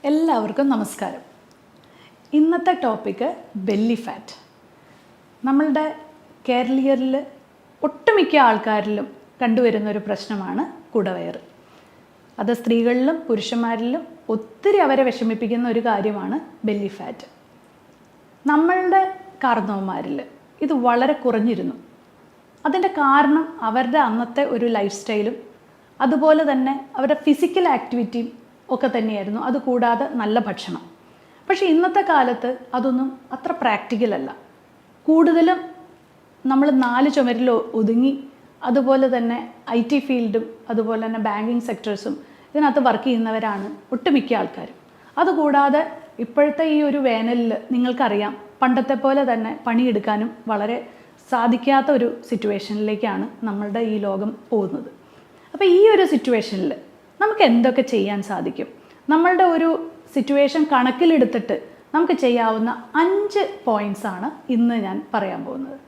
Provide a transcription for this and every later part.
എല്ലാവർക്കും നമസ്കാരം. ഇന്നത്തെ ടോപ്പിക്ക് ബെല്ലി ഫാറ്റ്. നമ്മളുടെ കേരളീയരിൽ ഒട്ടുമിക്ക ആൾക്കാരിലും കണ്ടുവരുന്നൊരു പ്രശ്നമാണ് കുടവയറ്. അത് സ്ത്രീകളിലും പുരുഷന്മാരിലും ഒത്തിരി അവരെ വിഷമിപ്പിക്കുന്ന ഒരു കാര്യമാണ് ബെല്ലി ഫാറ്റ്. നമ്മളുടെ കാർന്നവന്മാരിൽ ഇത് വളരെ കുറഞ്ഞിരുന്നു. അതിൻ്റെ കാരണം അവരുടെ അന്നത്തെ ഒരു ലൈഫ് സ്റ്റൈലും അതുപോലെ തന്നെ അവരുടെ ഫിസിക്കൽ ആക്ടിവിറ്റിയും ഒക്കെ തന്നെയായിരുന്നു. അതുകൂടാതെ നല്ല ഭക്ഷണം. പക്ഷേ ഇന്നത്തെ കാലത്ത് അതൊന്നും അത്ര പ്രാക്ടിക്കലല്ല. കൂടുതലും നമ്മൾ 4 ചുമരിൽ ഒതുങ്ങി, അതുപോലെ തന്നെ IT ഫീൽഡും അതുപോലെ തന്നെ ബാങ്കിങ് സെക്ടേഴ്സും ഇതിനകത്ത് വർക്ക് ചെയ്യുന്നവരാണ് ഒട്ടുമിക്ക ആൾക്കാരും. അതുകൂടാതെ ഇപ്പോഴത്തെ ഈ ഒരു വേനലിൽ നിങ്ങൾക്കറിയാം, പണ്ടത്തെ പോലെ തന്നെ പണിയെടുക്കാനും വളരെ സാധിക്കാത്ത ഒരു സിറ്റുവേഷനിലേക്കാണ് നമ്മളുടെ ഈ ലോകം പോകുന്നത്. അപ്പോൾ ഈ ഒരു സിറ്റുവേഷനിൽ നമുക്ക് എന്തൊക്കെ ചെയ്യാൻ സാധിക്കും? നമ്മളുടെ ഒരു സിറ്റുവേഷൻ കണക്കിലെടുത്തിട്ട് നമുക്ക് ചെയ്യാവുന്ന 5 പോയിൻറ്റ്സ് ആണ് ഇന്ന് ഞാൻ പറയാൻ പോകുന്നത്.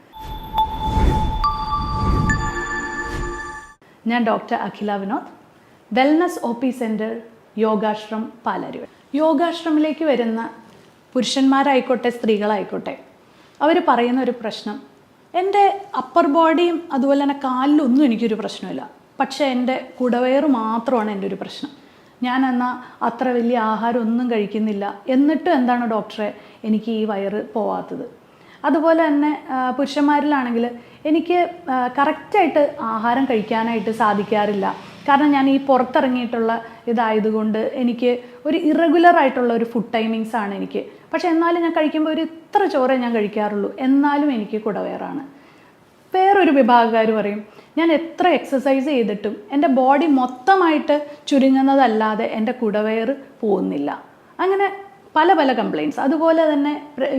ഞാൻ doctor Akhila Vinod, wellness OP centre, Yogashram, Palarivattom. യോഗാശ്രമിലേക്ക് വരുന്ന പുരുഷന്മാരായിക്കോട്ടെ സ്ത്രീകളായിക്കോട്ടെ, അവർ പറയുന്ന ഒരു പ്രശ്നം, എൻ്റെ അപ്പർ ബോഡിയും അതുപോലെ തന്നെ കാലിലൊന്നും എനിക്കൊരു പ്രശ്നമില്ല, പക്ഷേ എൻ്റെ കുടവയറ് മാത്രമാണ് എൻ്റെ ഒരു പ്രശ്നം. ഞാൻ എന്നാൽ അത്ര വലിയ ആഹാരം ഒന്നും കഴിക്കുന്നില്ല, എന്നിട്ടും എന്താണ് ഡോക്ടറെ എനിക്ക് ഈ വയറ് പോവാത്തത്? അതുപോലെ തന്നെ പുരുഷന്മാരിലാണെങ്കിൽ എനിക്ക് കറക്റ്റായിട്ട് ആഹാരം കഴിക്കാനായിട്ട് സാധിക്കാറില്ല. കാരണം ഞാൻ ഈ പുറത്തിറങ്ങിയിട്ടുള്ള ഇതായതുകൊണ്ട് എനിക്ക് ഒരു ഇറഗുലറായിട്ടുള്ള ഒരു ഫുഡ് ടൈമിങ്സ് ആണ് എനിക്ക്. പക്ഷേ എന്നാലും ഞാൻ കഴിക്കുമ്പോൾ ഒരു ഇത്ര ചോറേ ഞാൻ കഴിക്കാറുള്ളൂ, എന്നാലും എനിക്ക് കുടവയറാണ്. വേറൊരു വിഭാഗക്കാർ പറയും, ഞാൻ എത്ര എക്സസൈസ് ചെയ്തിട്ടും എൻ്റെ ബോഡി മൊത്തമായിട്ട് ചുരുങ്ങുന്നതല്ലാതെ എൻ്റെ കുടവയറ് പോകുന്നില്ല. അങ്ങനെ പല പല കംപ്ലയിൻറ്റ്സ്. അതുപോലെ തന്നെ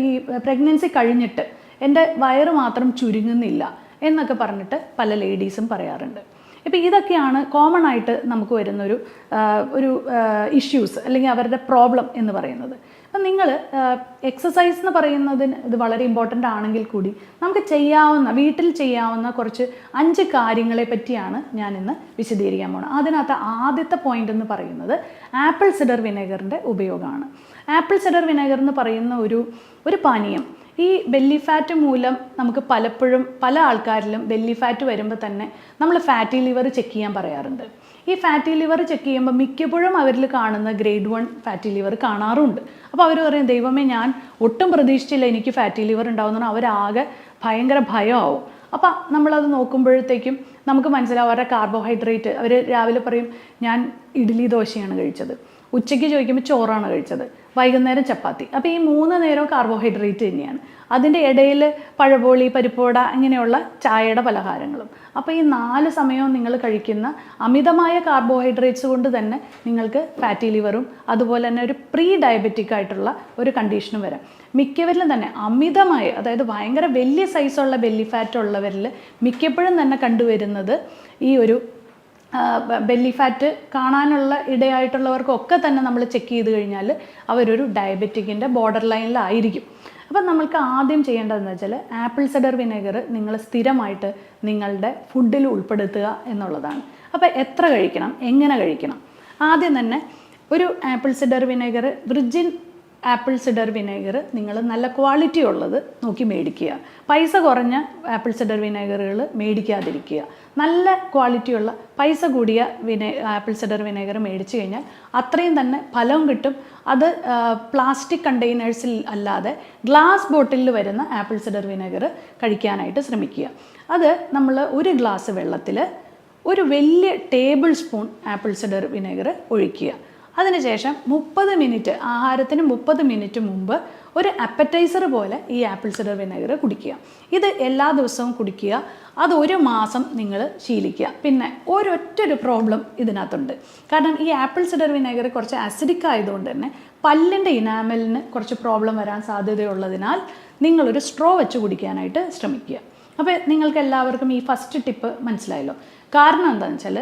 ഈ പ്രഗ്നൻസി കഴിഞ്ഞിട്ട് എൻ്റെ വയറ് മാത്രം ചുരുങ്ങുന്നില്ല എന്നൊക്കെ പറഞ്ഞിട്ട് പല ലേഡീസും പറയാറുണ്ട്. ഇപ്പോൾ ഇതൊക്കെയാണ് കോമൺ ആയിട്ട് നമുക്ക് വരുന്നൊരു ഇഷ്യൂസ് അല്ലെങ്കിൽ അവരുടെ പ്രോബ്ലം എന്ന് പറയുന്നത്. അപ്പം നിങ്ങൾ എക്സസൈസ് എന്ന് പറയുന്നതിന് ഇത് വളരെ ഇമ്പോർട്ടൻ്റ് ആണെങ്കിൽ കൂടി നമുക്ക് വീട്ടിൽ ചെയ്യാവുന്ന കുറച്ച് 5 കാര്യങ്ങളെ പറ്റിയാണ് ഞാൻ ഇന്ന് വിശദീകരിക്കാൻ പോകുന്നത്. അതിനകത്ത് ആദ്യത്തെ പോയിന്റ് എന്ന് പറയുന്നത് ആപ്പിൾ സിഡർ വിനെഗറിൻ്റെ ഉപയോഗമാണ്. ആപ്പിൾ സിഡർ വിനെഗർ എന്ന് പറയുന്ന ഒരു പാനീയം ഈ ബെല്ലി ഫാറ്റ് മൂലം നമുക്ക് പലപ്പോഴും പല ആൾക്കാരിലും ബെല്ലി ഫാറ്റ് വരുമ്പോൾ തന്നെ നമ്മൾ ഫാറ്റി ലിവർ ചെക്ക് ചെയ്യാൻ പറയാറുണ്ട്. ഈ ഫാറ്റി ലിവർ ചെക്ക് ചെയ്യുമ്പോൾ മിക്കപ്പോഴും അവരിൽ കാണുന്ന ഗ്രേഡ് 1 ഫാറ്റി ലിവർ കാണാറുണ്ട്. അപ്പോൾ അവർ പറയും, ദൈവമേ ഞാൻ ഒട്ടും പ്രതീക്ഷിച്ചില്ല എനിക്ക് ഫാറ്റി ലിവർ ഉണ്ടാവുന്ന, അവരാകെ ഭയങ്കര ഭയമാവും. അപ്പം നമ്മളത് നോക്കുമ്പോഴത്തേക്കും നമുക്ക് മനസ്സിലാവും അവരുടെ കാർബോഹൈഡ്രേറ്റ്. അവർ രാവിലെ പറയും ഞാൻ ഇഡ്ഡലി ദോശയാണ് കഴിച്ചത്, ഉച്ചയ്ക്ക് ചോദിക്കുമ്പോൾ ചോറാണ് കഴിച്ചത്, വൈകുന്നേരം ചപ്പാത്തി. അപ്പോൾ ഈ 3 നേരവും കാർബോഹൈഡ്രേറ്റ് തന്നെയാണ്. അതിൻ്റെ ഇടയിൽ പഴബോളി, പരിപ്പോട, ഇങ്ങനെയുള്ള ചായയുടെ പലഹാരങ്ങളും. അപ്പോൾ ഈ 4 സമയവും നിങ്ങൾ കഴിക്കുന്ന അമിതമായ കാർബോഹൈഡ്രേറ്റ്സ് കൊണ്ട് തന്നെ നിങ്ങൾക്ക് ഫാറ്റി ലിവറും അതുപോലെ തന്നെ ഒരു പ്രീ ഡയബറ്റിക് ആയിട്ടുള്ള ഒരു കണ്ടീഷനും വരാം. മിക്കവരിലും തന്നെ അമിതമായ, അതായത് ഭയങ്കര വലിയ സൈസുള്ള ബെല്ലി ഫാറ്റ് ഉള്ളവരിൽ മിക്കപ്പോഴും തന്നെ കണ്ടുവരുന്നത് ഈ ഒരു ബെല്ലി ഫാറ്റ് കാണാനുള്ള ഇടയായിട്ടുള്ളവർക്കൊക്കെ തന്നെ നമ്മൾ ചെക്ക് ചെയ്ത് കഴിഞ്ഞാൽ അവരൊരു ഡയബറ്റിക്കിൻ്റെ ബോർഡർ ലൈനിലായിരിക്കും. അപ്പം നമ്മൾക്ക് ആദ്യം ചെയ്യേണ്ടതെന്ന് വെച്ചാൽ ആപ്പിൾ സിഡർ വിനെഗർ നിങ്ങൾ സ്ഥിരമായിട്ട് നിങ്ങളുടെ ഫുഡിൽ ഉൾപ്പെടുത്തുക എന്നുള്ളതാണ്. അപ്പോൾ എത്ര കഴിക്കണം, എങ്ങനെ കഴിക്കണം? ആദ്യം തന്നെ ഒരു apple cider vinegar, virgin apple cider vinegar നിങ്ങൾ നല്ല ക്വാളിറ്റി ഉള്ളത് നോക്കി മേടിക്കുക. പൈസ കുറഞ്ഞ ആപ്പിൾ സിഡർ വിനെഗറുകൾ മേടിക്കാതിരിക്കുക. നല്ല ക്വാളിറ്റിയുള്ള പൈസ കൂടിയ ആപ്പിൾ സിഡർ വിനെഗർ മേടിച്ചു കഴിഞ്ഞാൽ അത്രയും തന്നെ ഫലവും കിട്ടും. അത് പ്ലാസ്റ്റിക് കണ്ടെയ്നേഴ്സിൽ അല്ലാതെ ഗ്ലാസ് ബോട്ടിലിൽ വരുന്ന ആപ്പിൾ സിഡർ വിനെഗർ കഴിക്കാനായിട്ട് ശ്രമിക്കുക. അത് നമ്മൾ ഒരു ഗ്ലാസ് വെള്ളത്തിൽ ഒരു വലിയ table spoon apple cider vinegar ഒഴിക്കുക. അതിനുശേഷം 30 മിനിറ്റ്, ആഹാരത്തിന് 30 മിനിറ്റ് മുമ്പ് ഒരു അപ്പറ്റൈസർ പോലെ ഈ ആപ്പിൾ സിഡർ വിനെഗർ കുടിക്കുക. ഇത് എല്ലാ ദിവസവും കുടിക്കുക. അത് 1 മാസം നിങ്ങൾ ശീലിക്കുക. പിന്നെ ഒരൊറ്റൊരു പ്രോബ്ലം ഇതിനകത്തുണ്ട്. കാരണം ഈ ആപ്പിൾ സിഡർ വിനെഗർ കുറച്ച് അസിഡിക് ആയതുകൊണ്ട് തന്നെ പല്ലിൻ്റെ ഇനാമലിന് കുറച്ച് പ്രോബ്ലം വരാൻ സാധ്യതയുള്ളതിനാൽ നിങ്ങളൊരു സ്ട്രോ വെച്ച് കുടിക്കാനായിട്ട് ശ്രമിക്കുക. അപ്പോൾ നിങ്ങൾക്ക് എല്ലാവർക്കും ഈ ഫസ്റ്റ് ടിപ്പ് മനസ്സിലായല്ലോ. കാരണം എന്താണെന്ന് വെച്ചാൽ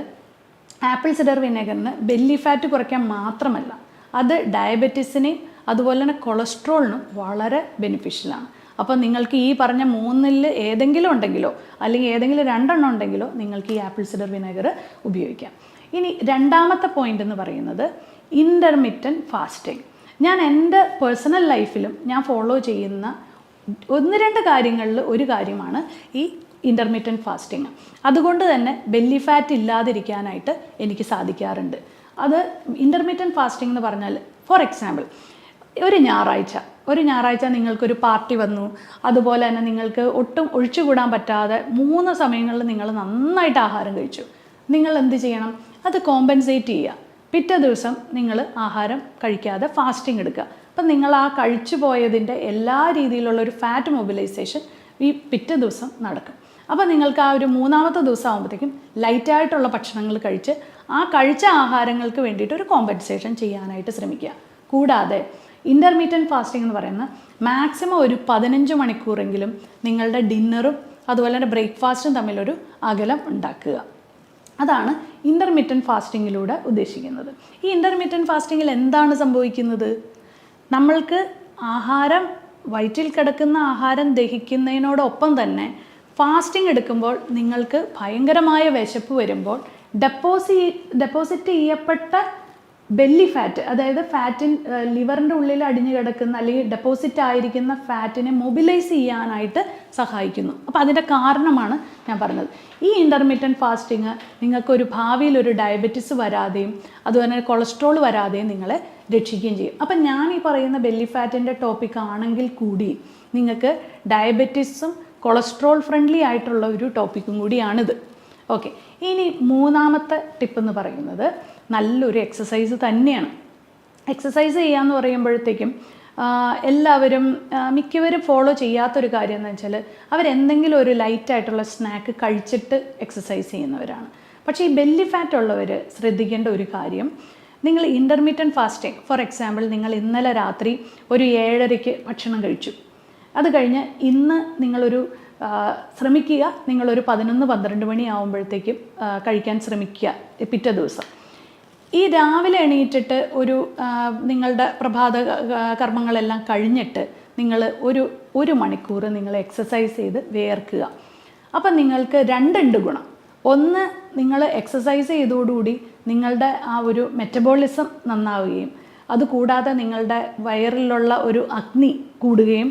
ആപ്പിൾ സിഡർ വിനെഗറിന് ബെല്ലി ഫാറ്റ് കുറയ്ക്കാൻ മാത്രമല്ല, അത് ഡയബറ്റീസിനെയും അതുപോലെ തന്നെ കൊളസ്ട്രോളിനും വളരെ ബെനിഫിഷ്യലാണ്. അപ്പോൾ നിങ്ങൾക്ക് ഈ പറഞ്ഞ 3-ൽ ഏതെങ്കിലും ഉണ്ടെങ്കിലോ അല്ലെങ്കിൽ ഏതെങ്കിലും 2 ഉണ്ടെങ്കിലോ നിങ്ങൾക്ക് ഈ ആപ്പിൾ സിഡർ വിനെഗർ ഉപയോഗിക്കാം. ഇനി രണ്ടാമത്തെ പോയിന്റ് എന്ന് പറയുന്നത് ഇൻ്റർമിറ്റൻറ്റ് ഫാസ്റ്റിംഗ്. ഞാൻ എൻ്റെ പേഴ്സണൽ ലൈഫിലും ഞാൻ ഫോളോ ചെയ്യുന്ന 1-2 കാര്യങ്ങളിൽ ഒരു കാര്യമാണ് ഈ ഇൻ്റർമിറ്റൻറ്റ് ഫാസ്റ്റിംഗ്. അതുകൊണ്ട് തന്നെ ബെല്ലി ഫാറ്റ് ഇല്ലാതിരിക്കാനായിട്ട് എനിക്ക് സാധിക്കാറുണ്ട്. അത് ഇൻ്റർമിറ്റൻറ്റ് ഫാസ്റ്റിംഗ് എന്ന് പറഞ്ഞാൽ, ഫോർ എക്സാമ്പിൾ, ഒരു ഞായറാഴ്ച നിങ്ങൾക്കൊരു പാർട്ടി വന്നു, അതുപോലെ തന്നെ നിങ്ങൾക്ക് ഒട്ടും ഒഴിച്ചുകൂടാൻ പറ്റാതെ 3 സമയങ്ങളിൽ നിങ്ങൾ നന്നായിട്ട് ആഹാരം കഴിച്ചു. നിങ്ങൾ എന്ത് ചെയ്യണം? അത് കോമ്പൻസേറ്റ് ചെയ്യുക. പിറ്റേ ദിവസം നിങ്ങൾ ആഹാരം കഴിക്കാതെ ഫാസ്റ്റിംഗ് എടുക്കുക. അപ്പം നിങ്ങൾ ആ കഴിച്ചു പോയതിൻ്റെ എല്ലാ രീതിയിലുള്ള ഒരു ഫാറ്റ് മൊബിലൈസേഷൻ ഈ പിറ്റേ ദിവസം നടക്കും. അപ്പോൾ നിങ്ങൾക്ക് ആ ഒരു 3-ാമത്തെ ദിവസം ആകുമ്പോഴത്തേക്കും ലൈറ്റായിട്ടുള്ള ഭക്ഷണങ്ങൾ കഴിച്ച് ആ കഴിച്ച ആഹാരങ്ങൾക്ക് വേണ്ടിയിട്ട് ഒരു കോമ്പൻസേഷൻ ചെയ്യാനായിട്ട് ശ്രമിക്കുക. കൂടാതെ ഇൻ്റർമീഡിയറ്റ് ഫാസ്റ്റിംഗ് എന്ന് പറയുന്ന മാക്സിമം ഒരു 15 മണിക്കൂറെങ്കിലും നിങ്ങളുടെ ഡിന്നറും അതുപോലെ തന്നെ ബ്രേക്ക്ഫാസ്റ്റും തമ്മിലൊരു അകലം ഉണ്ടാക്കുക. അതാണ് ഇൻ്റർമീഡിയറ്റ് ഫാസ്റ്റിങ്ങിലൂടെ ഉദ്ദേശിക്കുന്നത്. ഈ ഇൻ്റർമീഡിയറ്റ് ഫാസ്റ്റിങ്ങിൽ എന്താണ് സംഭവിക്കുന്നത്? നമ്മൾക്ക് ആഹാരം, വയറ്റിൽ കിടക്കുന്ന ആഹാരം ദഹിക്കുന്നതിനോടൊപ്പം തന്നെ ഫാസ്റ്റിംഗ് എടുക്കുമ്പോൾ നിങ്ങൾക്ക് ഭയങ്കരമായ വിശപ്പ് വരുമ്പോൾ ഡെപ്പോസിറ്റ് ചെയ്യപ്പെട്ട ബെല്ലി ഫാറ്റ്, അതായത് ലിവറിൻ്റെ ഉള്ളിൽ അടിഞ്ഞു കിടക്കുന്ന അല്ലെങ്കിൽ ഡെപ്പോസിറ്റ് ആയിരിക്കുന്ന ഫാറ്റിനെ മൊബിലൈസ് ചെയ്യാനായിട്ട് സഹായിക്കുന്നു. അപ്പോൾ അതിൻ്റെ കാരണമാണ് ഞാൻ പറഞ്ഞത്. ഈ ഇൻ്റർമീഡിയറ്റ് ഫാസ്റ്റിംഗ് നിങ്ങൾക്കൊരു ഭാവിയിൽ ഒരു ഡയബറ്റിസ് വരാതെയും അതുപോലെ തന്നെ കൊളസ്ട്രോൾ വരാതെയും നിങ്ങളെ രക്ഷിക്കുകയും ചെയ്യും. അപ്പം ഞാൻ ഈ പറയുന്ന ബെല്ലി ഫാറ്റിൻ്റെ ടോപ്പിക് ആണെങ്കിൽ കൂടി നിങ്ങൾക്ക് ഡയബറ്റിസും കൊളസ്ട്രോൾ ഫ്രണ്ട്ലി ആയിട്ടുള്ള ഒരു ടോപ്പിക്കും കൂടിയാണിത്. ഓക്കെ, ഇനി 3-ാമത്തെ ടിപ്പ് എന്ന് പറയുന്നത് നല്ലൊരു എക്സസൈസ് തന്നെയാണ്. എക്സസൈസ് ചെയ്യാന്ന് പറയുമ്പോഴത്തേക്കും എല്ലാവരും മിക്കവരും ഫോളോ ചെയ്യാത്തൊരു കാര്യം എന്ന് വെച്ചാൽ അവരെന്തെങ്കിലും ഒരു ലൈറ്റായിട്ടുള്ള സ്നാക്ക് കഴിച്ചിട്ട് എക്സസൈസ് ചെയ്യുന്നവരാണ്. പക്ഷേ ഈ ബെല്ലി ഫാറ്റ് ഉള്ളവർ ശ്രദ്ധിക്കേണ്ട ഒരു കാര്യം, നിങ്ങൾ ഇൻ്റർമീഡിയറ്റ് ഫാസ്റ്റിംഗ്, ഫോർ എക്സാമ്പിൾ നിങ്ങൾ ഇന്നലെ രാത്രി ഒരു 7:30 ഭക്ഷണം കഴിച്ചു. അത് കഴിഞ്ഞ് ഇന്ന് നിങ്ങളൊരു ശ്രമിക്കുക, നിങ്ങളൊരു 11-12 മണി ആകുമ്പോഴത്തേക്കും കഴിക്കാൻ ശ്രമിക്കുക പിറ്റേ ദിവസം. ഈ രാവിലെ എണീറ്റിട്ട് ഒരു നിങ്ങളുടെ പ്രഭാത കർമ്മങ്ങളെല്ലാം കഴിഞ്ഞിട്ട് നിങ്ങൾ ഒരു മണിക്കൂർ നിങ്ങൾ എക്സസൈസ് ചെയ്ത് വിയർക്കുക. അപ്പം നിങ്ങൾക്ക് 2 ഗുണം. ഒന്ന്, നിങ്ങൾ എക്സസൈസ് ചെയ്തതോടുകൂടി നിങ്ങളുടെ ആ ഒരു മെറ്റബോളിസം നന്നാവുകയും അതുകൂടാതെ നിങ്ങളുടെ വയറിലുള്ള ഒരു അഗ്നി കൂടുകയും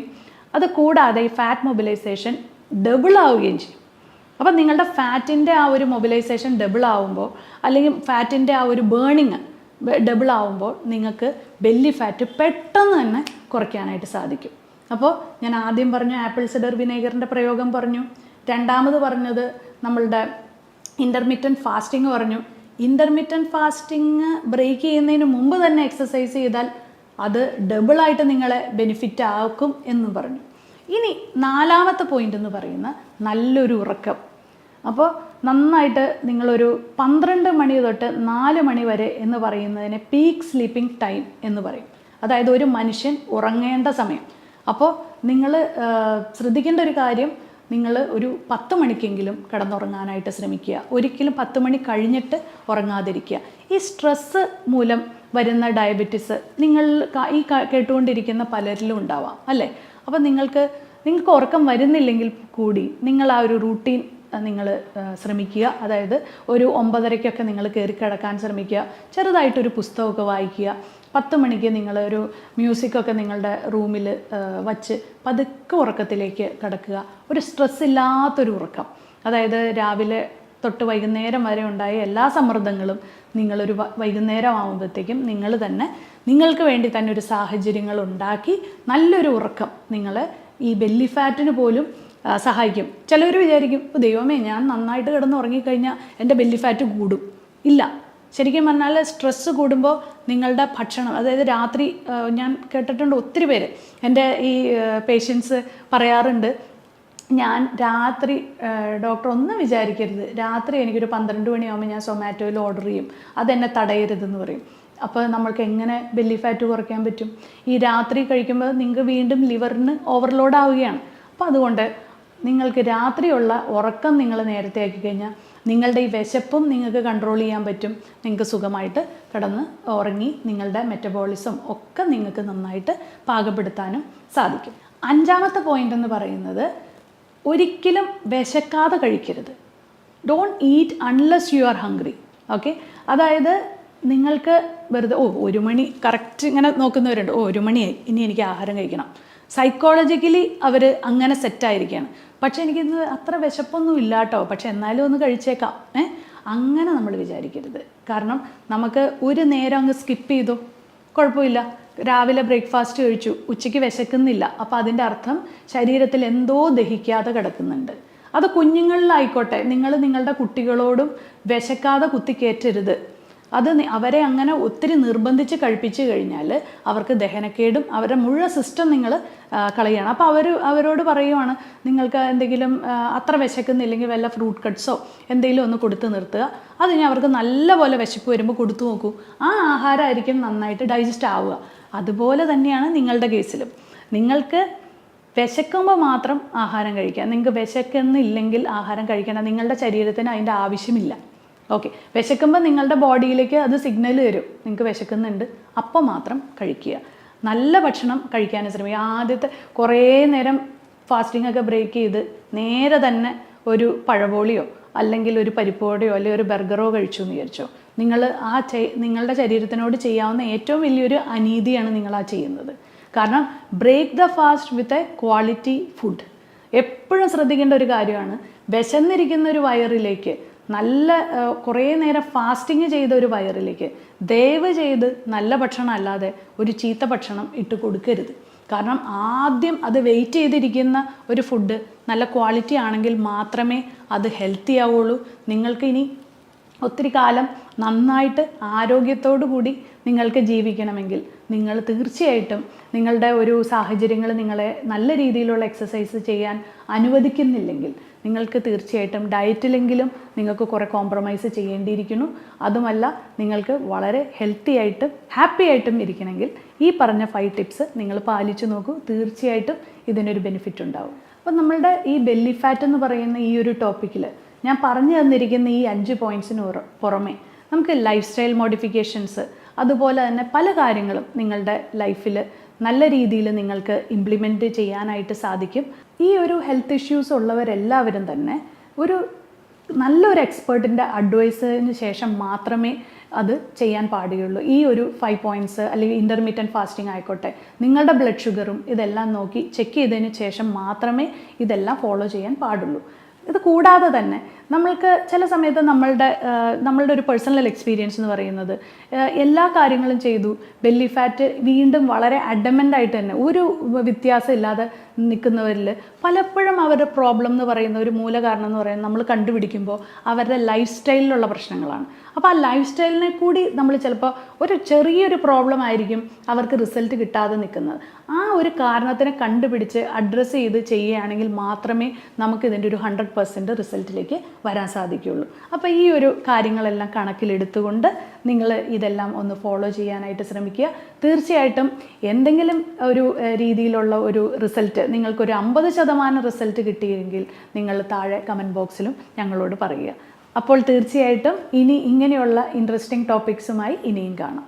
അത് കൂടാതെ ഈ ഫാറ്റ് മൊബിലൈസേഷൻ ഡബിൾ ആവുകയും ചെയ്യും. അപ്പം നിങ്ങളുടെ ഫാറ്റിൻ്റെ ആ ഒരു മൊബിലൈസേഷൻ ഡബിൾ ആവുമ്പോൾ അല്ലെങ്കിൽ ഫാറ്റിൻ്റെ ആ ഒരു ബേണിങ് ഡബിൾ ആവുമ്പോൾ നിങ്ങൾക്ക് ബെല്ലി ഫാറ്റ് പെട്ടെന്ന് തന്നെ കുറയ്ക്കാനായിട്ട് സാധിക്കും. അപ്പോൾ ഞാൻ ആദ്യം പറഞ്ഞു ആപ്പിൾ സിഡർ വിനേഗറിൻ്റെ പ്രയോഗം പറഞ്ഞു, രണ്ടാമത് പറഞ്ഞത് നമ്മളുടെ ഇൻ്റർമീഡിയറ്റ് ഫാസ്റ്റിംഗ് പറഞ്ഞു. ഇൻ്റർമീഡിയറ്റ് ഫാസ്റ്റിംഗ് ബ്രേക്ക് ചെയ്യുന്നതിന് മുമ്പ് തന്നെ എക്സസൈസ് ചെയ്താൽ അത് ഡബിളായിട്ട് നിങ്ങളെ ബെനിഫിറ്റ് ആക്കും എന്ന് പറഞ്ഞു. ഇനി 4-ാമത്തെ പോയിന്റ് എന്ന് പറയുന്ന നല്ലൊരു ഉറക്കം. അപ്പോൾ നന്നായിട്ട് നിങ്ങളൊരു 12 മണി തൊട്ട് 4 മണി വരെ എന്ന് പറയുന്നതിനെ പീക്ക് സ്ലീപ്പിംഗ് ടൈം എന്ന് പറയും. അതായത് ഒരു മനുഷ്യൻ ഉറങ്ങേണ്ട സമയം. അപ്പോൾ നിങ്ങൾ ശ്രദ്ധിക്കേണ്ട ഒരു കാര്യം, നിങ്ങൾ ഒരു 10 മണിക്കെങ്കിലും കിടന്നുറങ്ങാനായിട്ട് ശ്രമിക്കുക. ഒരിക്കലും 10 മണി കഴിഞ്ഞിട്ട് ഉറങ്ങാതിരിക്കുക. ഈ സ്ട്രെസ്സ് മൂലം വരുന്ന ഡയബറ്റിസ് നിങ്ങൾ ഈ കേട്ടുകൊണ്ടിരിക്കുന്ന പലരിലും ഉണ്ടാവാം അല്ലേ? അപ്പോൾ നിങ്ങൾക്ക് ഉറക്കം വരുന്നില്ലെങ്കിൽ കൂടി നിങ്ങൾ ആ ഒരു റൂട്ടീൻ നിങ്ങൾ ശ്രമിക്കുക. അതായത് ഒരു 9:30 നിങ്ങൾ കയറി കിടക്കാൻ ശ്രമിക്കുക. ചെറുതായിട്ടൊരു പുസ്തകമൊക്കെ വായിക്കുക. 10 മണിക്ക് നിങ്ങളൊരു മ്യൂസിക്കൊക്കെ നിങ്ങളുടെ റൂമിൽ വച്ച് പതുക്കെ ഉറക്കത്തിലേക്ക് കിടക്കുക. ഒരു സ്ട്രെസ് ഇല്ലാത്തൊരു ഉറക്കം. അതായത് രാവിലെ തൊട്ട് വൈകുന്നേരം വരെ ഉണ്ടായ എല്ലാ സമ്മർദ്ദങ്ങളും നിങ്ങളൊരു വൈകുന്നേരം ആകുമ്പോഴത്തേക്കും നിങ്ങൾ തന്നെ നിങ്ങൾക്ക് വേണ്ടി തന്നെ ഒരു സാഹചര്യങ്ങൾ ഉണ്ടാക്കി നല്ലൊരു ഉറക്കം നിങ്ങൾ ഈ ബെല്ലി ഫാറ്റിന് പോലും സഹായിക്കും. ചിലർ വിചാരിക്കും, ദൈവമേ ഞാൻ നന്നായിട്ട് കിടന്ന് ഉറങ്ങിക്കഴിഞ്ഞാൽ എൻ്റെ ബെല്ലി ഫാറ്റ് കൂടും. ഇല്ല, ശരിക്കും പറഞ്ഞാൽ സ്ട്രെസ്സ് കൂടുമ്പോൾ നിങ്ങളുടെ ഭക്ഷണം, അതായത് രാത്രി ഞാൻ കേട്ടിട്ടുണ്ട് ഒത്തിരി പേര് എൻ്റെ ഈ പേഷ്യൻസ് പറയാറുണ്ട്, ഞാൻ രാത്രി ഡോക്ടർ ഒന്നും വിചാരിക്കരുത്, രാത്രി എനിക്കൊരു 12 മണിയാകുമ്പോൾ ഞാൻ സൊമാറ്റോയിൽ ഓർഡർ ചെയ്യും, അതെന്നെ തടയരുതെന്ന് പറയും. അപ്പോൾ നമ്മൾക്ക് എങ്ങനെ ബെല്ലി ഫാറ്റ് കുറയ്ക്കാൻ പറ്റും? ഈ രാത്രി കഴിക്കുമ്പോൾ നിങ്ങൾക്ക് വീണ്ടും ലിവറിന് ഓവർലോഡ് ആവുകയാണ്. അപ്പോൾ അതുകൊണ്ട് നിങ്ങൾക്ക് രാത്രിയുള്ള ഉറക്കം നിങ്ങൾ നേരത്തെ ആക്കി കഴിഞ്ഞാൽ നിങ്ങളുടെ ഈ വിശപ്പും നിങ്ങൾക്ക് കൺട്രോൾ ചെയ്യാൻ പറ്റും. നിങ്ങൾക്ക് സുഖമായിട്ട് കിടന്ന് ഉറങ്ങി നിങ്ങളുടെ മെറ്റബോളിസം ഒക്കെ നിങ്ങൾക്ക് നന്നായിട്ട് പാകപ്പെടുത്താനും സാധിക്കും. 5-ാമത്തെ പോയിന്റ് എന്ന് പറയുന്നത്, ഒരിക്കലും വിശക്കാതെ കഴിക്കരുത്. Don't eat unless you are hungry. Okay, അതായത് നിങ്ങൾക്ക് വെറുതെ 1 മണി കറക്റ്റ് ഇങ്ങനെ നോക്കുന്നവരുണ്ട്, 1 മണിയായി ഇനി എനിക്ക് ആഹാരം കഴിക്കണം. സൈക്കോളജിക്കലി അവർ അങ്ങനെ സെറ്റായിരിക്കുകയാണ്. പക്ഷേ എനിക്കിന്ന് അത്ര വിശപ്പൊന്നും ഇല്ല കേട്ടോ, പക്ഷെ എന്നാലും ഒന്ന് കഴിച്ചേക്കാം. അങ്ങനെ നമ്മൾ വിചാരിക്കരുത്. കാരണം നമുക്ക് ഒരു നേരം അങ്ങ് സ്കിപ്പ് ചെയ്തു, കുഴപ്പമില്ല. രാവിലെ ബ്രേക്ക്ഫാസ്റ്റ് കഴിച്ചു, ഉച്ചയ്ക്ക് വിശക്കുന്നില്ല, അപ്പോൾ അതിൻ്റെ അർത്ഥം ശരീരത്തിൽ എന്തോ ദഹിക്കാതെ കിടക്കുന്നുണ്ട്. അത് കുഞ്ഞുങ്ങളിലായിക്കോട്ടെ, നിങ്ങൾ നിങ്ങളുടെ കുട്ടികളോടും വിശക്കാതെ കുത്തിക്കയറ്റരുത്. അത് അവരെ അങ്ങനെ ഒത്തിരി നിർബന്ധിച്ച് കഴിപ്പിച്ച് കഴിഞ്ഞാൽ അവർക്ക് ദഹനക്കേടും അവരുടെ മുഴുവൻ സിസ്റ്റം നിങ്ങൾ കളയുകയാണ്. അപ്പോൾ അവരോട് പറയുവാണ്, നിങ്ങൾക്ക് എന്തെങ്കിലും അത്ര വിശക്കുന്നില്ലെങ്കിൽ വല്ല ഫ്രൂട്ട് കട്ട്സോ എന്തെങ്കിലും ഒന്ന് കൊടുത്ത് നിർത്തുക. അതിന് അവർക്ക് നല്ലപോലെ വിശപ്പ് വരുമ്പോൾ കൊടുത്തു നോക്കൂ. ആ ആഹാരമായിരിക്കും നന്നായിട്ട് ഡൈജസ്റ്റ് ആവുക. അതുപോലെ തന്നെയാണ് നിങ്ങളുടെ കേസിലും. നിങ്ങൾക്ക് വിശക്കുമ്പോൾ മാത്രം ആഹാരം കഴിക്കുക. നിങ്ങൾക്ക് വിശക്കുന്നില്ലെങ്കിൽ ആഹാരം കഴിക്കേണ്ട. നിങ്ങളുടെ ശരീരത്തിന് അതിൻ്റെ ആവശ്യമില്ല. ഓക്കെ, വിശക്കുമ്പോൾ നിങ്ങളുടെ ബോഡിയിലേക്ക് അത് സിഗ്നൽ തരും, നിങ്ങൾക്ക് വിശക്കുന്നുണ്ട്, അപ്പോൾ മാത്രം കഴിക്കുക. നല്ല ഭക്ഷണം കഴിക്കാനും ശ്രമിക്കുക. ആദ്യത്തെ കുറേ നേരം ഫാസ്റ്റിംഗ് ഒക്കെ ബ്രേക്ക് ചെയ്ത് നേരെ തന്നെ ഒരു പഴപോളിയോ അല്ലെങ്കിൽ ഒരു പരിപ്പോടെയോ അല്ലെങ്കിൽ ഒരു ബർഗറോ കഴിച്ചു എന്ന് വിചാരിച്ചോ, നിങ്ങൾ നിങ്ങളുടെ ശരീരത്തിനോട് ചെയ്യാവുന്ന ഏറ്റവും വലിയൊരു അനീതിയാണ് നിങ്ങൾ ആ ചെയ്യുന്നത്. കാരണം break the fast with a quality food. എപ്പോഴും ശ്രദ്ധിക്കേണ്ട ഒരു കാര്യമാണ്, വിശന്നിരിക്കുന്ന ഒരു വയറിലേക്ക്, നല്ല കുറേ നേരം ഫാസ്റ്റിങ് ചെയ്ത ഒരു വയറിലേക്ക് ദയവ് ചെയ്ത് നല്ല ഭക്ഷണം അല്ലാതെ ഒരു ചീത്ത ഭക്ഷണം ഇട്ട് കൊടുക്കരുത്. കാരണം ആദ്യം അത് വെയിറ്റ് ചെയ്തിരിക്കുന്ന ഒരു ഫുഡ് നല്ല ക്വാളിറ്റി ആണെങ്കിൽ മാത്രമേ അത് ഹെൽത്തി ആവുള്ളൂ. നിങ്ങൾക്ക് ഇനി ഒത്തിരി കാലം നന്നായിട്ട് ആരോഗ്യത്തോടു കൂടി നിങ്ങൾക്ക് ജീവിക്കണമെങ്കിൽ നിങ്ങൾ തീർച്ചയായിട്ടും നിങ്ങളുടെ ഒരു സാഹചര്യങ്ങൾ നിങ്ങളെ നല്ല രീതിയിലുള്ള എക്സസൈസ് ചെയ്യാൻ അനുവദിക്കുന്നില്ലെങ്കിൽ നിങ്ങൾക്ക് തീർച്ചയായിട്ടും ഡയറ്റിലെങ്കിലും നിങ്ങൾക്ക് കുറേ കോംപ്രമൈസ് ചെയ്യേണ്ടിയിരിക്കുന്നു. അതുമല്ല, നിങ്ങൾക്ക് വളരെ ഹെൽത്തി ആയിട്ടും ഹാപ്പി ആയിട്ടും ഇരിക്കണമെങ്കിൽ ഈ പറഞ്ഞ 5 ടിപ്സ് നിങ്ങൾ പാലിച്ചു നോക്കൂ. തീർച്ചയായിട്ടും ഇതിനൊരു ബെനിഫിറ്റ് ഉണ്ടാവും. അപ്പം നമ്മളുടെ ഈ ബെല്ലി ഫാറ്റ് എന്ന് പറയുന്ന ഈ ഒരു ടോപ്പിക്കിൽ ഞാൻ പറഞ്ഞു തന്നിരിക്കുന്ന ഈ 5 പോയിൻറ്റ്സിന് പുറമെ നമുക്ക് ലൈഫ് സ്റ്റൈൽ മോഡിഫിക്കേഷൻസ്, അതുപോലെ തന്നെ പല കാര്യങ്ങളും നിങ്ങളുടെ ലൈഫിൽ നല്ല രീതിയിൽ നിങ്ങൾക്ക് ഇംപ്ലിമെൻറ്റ് ചെയ്യാനായിട്ട് സാധിക്കും. ഈ ഒരു ഹെൽത്ത് ഇഷ്യൂസ് ഉള്ളവരെല്ലാവരും തന്നെ ഒരു നല്ലൊരു എക്സ്പേർട്ടിൻ്റെ അഡ്വൈസിന് ശേഷം മാത്രമേ അത് ചെയ്യാൻ പാടുകയുള്ളൂ. ഈ ഒരു 5 പോയിൻറ്റ്സ് അല്ലെങ്കിൽ ഇൻ്റർമീഡിയറ്റ് ഫാസ്റ്റിംഗ് ആയിക്കോട്ടെ, നിങ്ങളുടെ ബ്ലഡ് ഷുഗറും ഇതെല്ലാം നോക്കി ചെക്ക് ചെയ്തതിന് ശേഷം മാത്രമേ ഇതെല്ലാം ഫോളോ ചെയ്യാൻ പാടുള്ളൂ. ഇത് കൂടാതെ തന്നെ നമ്മൾക്ക് ചില സമയത്ത് നമ്മളുടെ ഒരു പേഴ്സണൽ എക്സ്പീരിയൻസ് എന്ന് പറയുന്നത്, എല്ലാ കാര്യങ്ങളും ചെയ്തു, ബെല്ലി ഫാറ്റ് വീണ്ടും വളരെ അഡമൻ്റ് ആയിട്ട് തന്നെ ഒരു വ്യത്യാസം ഇല്ലാതെ നിൽക്കുന്നവരിൽ പലപ്പോഴും അവരുടെ പ്രോബ്ലം എന്ന് പറയുന്ന ഒരു മൂല കാരണം എന്ന് പറയുന്നത് നമ്മൾ കണ്ടുപിടിക്കുമ്പോൾ അവരുടെ ലൈഫ് സ്റ്റൈലിലുള്ള പ്രശ്നങ്ങളാണ്. അപ്പോൾ ആ ലൈഫ് സ്റ്റൈലിനെ കൂടി നമ്മൾ ചിലപ്പോൾ ഒരു ചെറിയൊരു പ്രോബ്ലം ആയിരിക്കും അവർക്ക് റിസൾട്ട് കിട്ടാതെ നിൽക്കുന്നത്. ആ ഒരു കാരണത്തിനെ കണ്ടുപിടിച്ച് അഡ്രസ്സ് ചെയ്ത് ചെയ്യുകയാണെങ്കിൽ മാത്രമേ നമുക്ക് ഇതിൻ്റെ ഒരു 100% റിസൾട്ടിലേക്ക് വരാൻ സാധിക്കുകയുള്ളൂ. അപ്പോൾ ഈ ഒരു കാര്യങ്ങളെല്ലാം കണക്കിലെടുത്തുകൊണ്ട് നിങ്ങൾ ഇതെല്ലാം ഒന്ന് ഫോളോ ചെയ്യാനായിട്ട് ശ്രമിക്കുക. തീർച്ചയായിട്ടും എന്തെങ്കിലും ഒരു രീതിയിലുള്ള ഒരു റിസൾട്ട്, നിങ്ങൾക്കൊരു 50% റിസൾട്ട് കിട്ടിയെങ്കിൽ നിങ്ങൾ താഴെ കമൻറ്റ് ബോക്സിലും ഞങ്ങളോട് പറയുക. അപ്പോൾ തീർച്ചയായിട്ടും ഇനി ഇങ്ങനെയുള്ള ഇൻട്രസ്റ്റിംഗ് ടോപ്പിക്സുമായി ഇനിയും കാണാം.